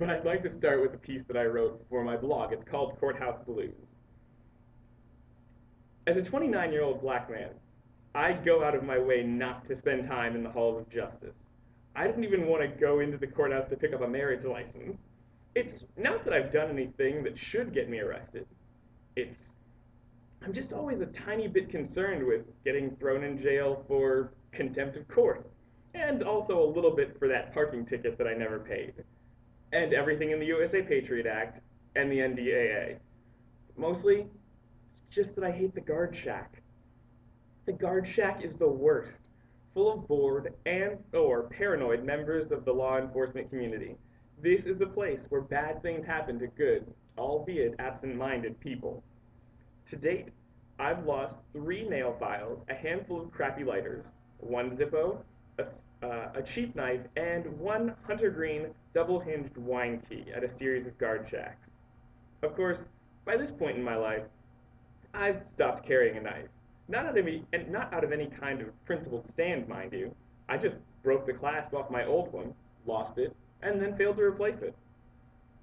but I'd like to start with a piece that I wrote for my blog. It's called Courthouse Blues. As a 29-year-old black man, I go out of my way not to spend time in the halls of justice. I didn't even want to go into the courthouse to pick up a marriage license. It's not that I've done anything that should get me arrested. It's I'm just always a tiny bit concerned with getting thrown in jail for contempt of court, and also a little bit for that parking ticket that I never paid, and everything in the USA Patriot Act and the NDAA. Mostly, it's just that I hate the guard shack. The guard shack is the worst, full of bored and or paranoid members of the law enforcement community. This is the place where bad things happen to good, albeit absent-minded people. To date, I've lost 3 nail files, a handful of crappy lighters, 1 Zippo, a cheap knife, and 1 hunter green double-hinged wine key at a series of guard shacks. Of course, by this point in my life, I've stopped carrying a knife. Not out of any kind of principled stand, mind you. I just broke the clasp off my old one, lost it, and then failed to replace it.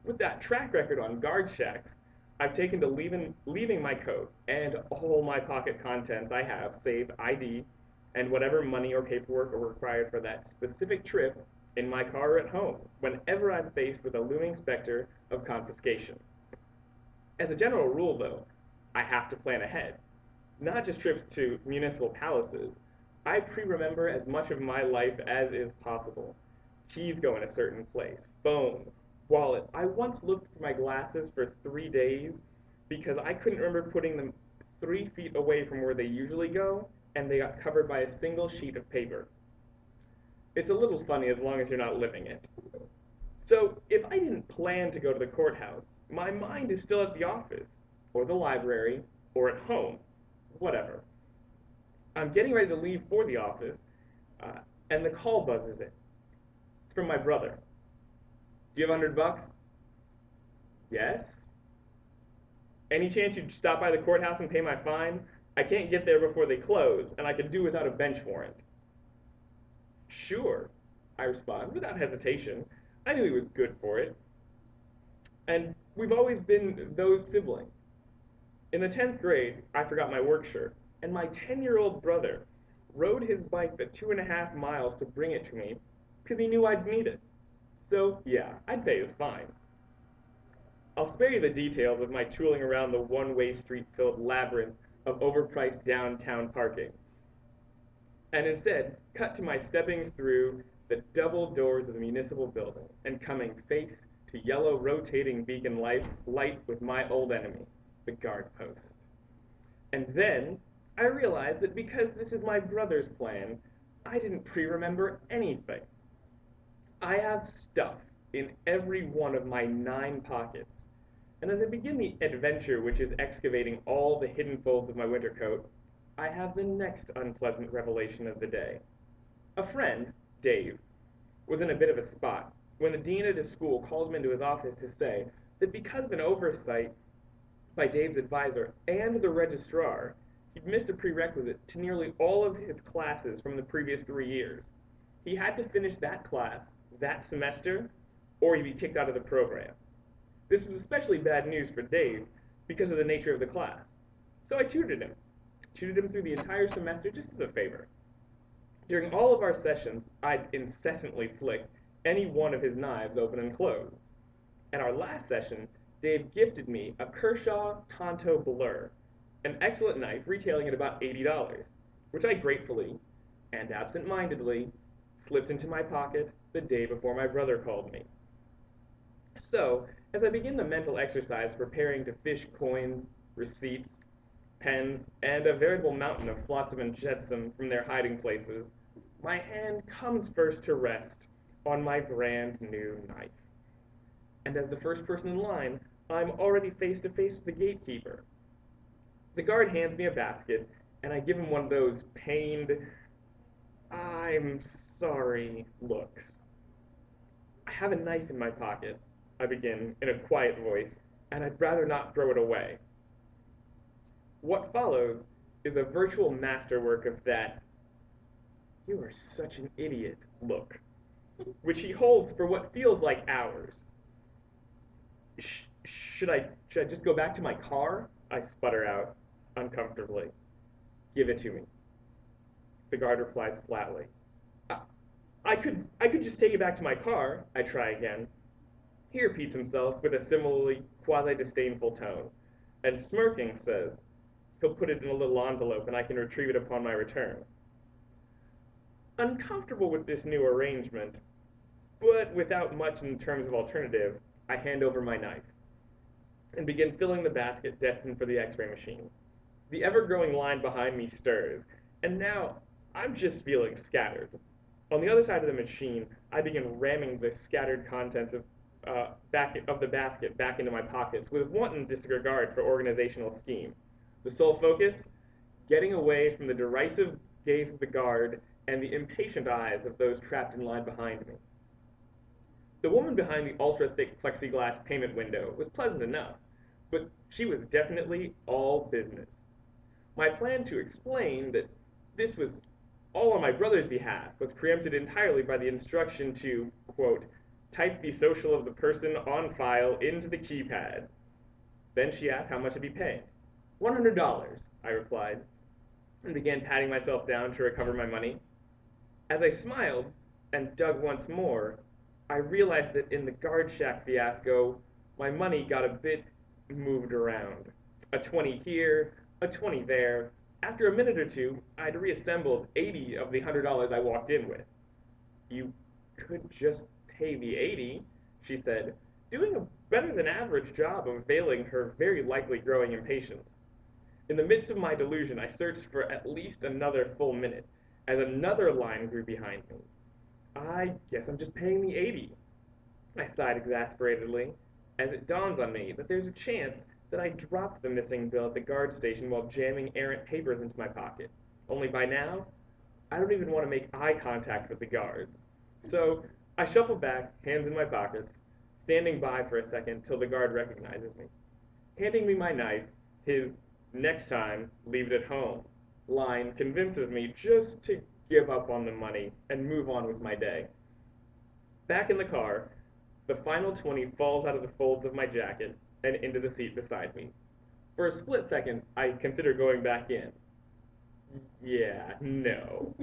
With that track record on guard shacks, I've taken to leaving my coat and all my pocket contents I have, save ID and whatever money or paperwork are required for that specific trip, in my car or at home, whenever I'm faced with a looming specter of confiscation. As a general rule, though, I have to plan ahead. Not just trips to municipal palaces. I pre-remember as much of my life as is possible. Keys go in a certain place, phone, wallet. I once looked for my glasses for 3 days because I couldn't remember putting them 3 feet away from where they usually go, and they got covered by a single sheet of paper. It's a little funny as long as you're not living it. So if I didn't plan to go to the courthouse, my mind is still at the office, or the library, or at home, whatever. I'm getting ready to leave for the office, and the call buzzes in. It's from my brother. Do you have $100? Yes? Any chance you'd stop by the courthouse and pay my fine? I can't get there before they close, and I could do without a bench warrant. Sure, I respond, without hesitation. I knew he was good for it. And we've always been those siblings. In the 10th grade, I forgot my work shirt, and my 10-year-old brother rode his bike the 2.5 miles to bring it to me because he knew I'd need it. So, yeah, I'd pay his fine. I'll spare you the details of my tooling around the one-way street-filled labyrinth of overpriced downtown parking, and instead cut to my stepping through the double doors of the municipal building and coming face to yellow rotating beacon light with my old enemy, the guard post. And then I realized that because this is my brother's plan, I didn't pre-remember anything. I have stuff in every one of my 9 pockets, and as I begin the adventure which is excavating all the hidden folds of my winter coat, I have the next unpleasant revelation of the day. A friend, Dave, was in a bit of a spot when the dean at his school called him into his office to say that because of an oversight by Dave's advisor and the registrar, he'd missed a prerequisite to nearly all of his classes from the previous 3 years. He had to finish that class that semester, or he'd be kicked out of the program. This was especially bad news for Dave because of the nature of the class. So I tutored him through the entire semester just as a favor. During all of our sessions, I'd incessantly flick any one of his knives open and closed. At our last session, Dave gifted me a Kershaw Tonto Blur, an excellent knife retailing at about $80, which I gratefully and absent-mindedly slipped into my pocket the day before my brother called me. So, as I begin the mental exercise preparing to fish coins, receipts, pens, and a veritable mountain of flotsam and jetsam from their hiding places, my hand comes first to rest on my brand new knife. And as the first person in line, I'm already face to face with the gatekeeper. The guard hands me a basket, and I give him one of those pained, "I'm sorry" looks. "I have a knife in my pocket," I begin in a quiet voice, "and I'd rather not throw it away." What follows is a virtual masterwork of that "you are such an idiot" look, which he holds for what feels like hours. Should I just go back to my car? I sputter out uncomfortably. Give it to me. The guard replies flatly. I, I could just take it back to my car. I try again. He repeats himself with a similarly quasi-disdainful tone, and smirking says he'll put it in a little envelope and I can retrieve it upon my return. Uncomfortable with this new arrangement, but without much in terms of alternative, I hand over my knife and begin filling the basket destined for the x-ray machine. The ever-growing line behind me stirs, and now I'm just feeling scattered. On the other side of the machine, I begin ramming the scattered contents of the basket back into my pockets with wanton disregard for organizational scheme. The sole focus? Getting away from the derisive gaze of the guard and the impatient eyes of those trapped in line behind me. The woman behind the ultra-thick plexiglass payment window was pleasant enough, but she was definitely all business. My plan to explain that this was all on my brother's behalf was preempted entirely by the instruction to, quote, type the social of the person on file into the keypad. Then she asked how much I'd be paying. $100, I replied, and began patting myself down to recover my money. As I smiled and dug once more, I realized that in the guard shack fiasco, my money got a bit moved around. A 20 here, a 20 there. After a minute or two, I'd reassembled 80 of the $100 I walked in with. You could just pay the 80, she said, doing a better than average job of veiling her very likely growing impatience. In the midst of my delusion, I searched for at least another full minute, as another line grew behind me. I guess I'm just paying the 80, I sighed exasperatedly, as it dawns on me that there's a chance that I dropped the missing bill at the guard station while jamming errant papers into my pocket. Only by now, I don't even want to make eye contact with the guards. So I shuffle back, hands in my pockets, standing by for a second till the guard recognizes me. Handing me my knife, his next time, leave it at home line convinces me just to give up on the money and move on with my day. Back in the car, the final 20 falls out of the folds of my jacket and into the seat beside me. For a split second, I consider going back in. Yeah, no.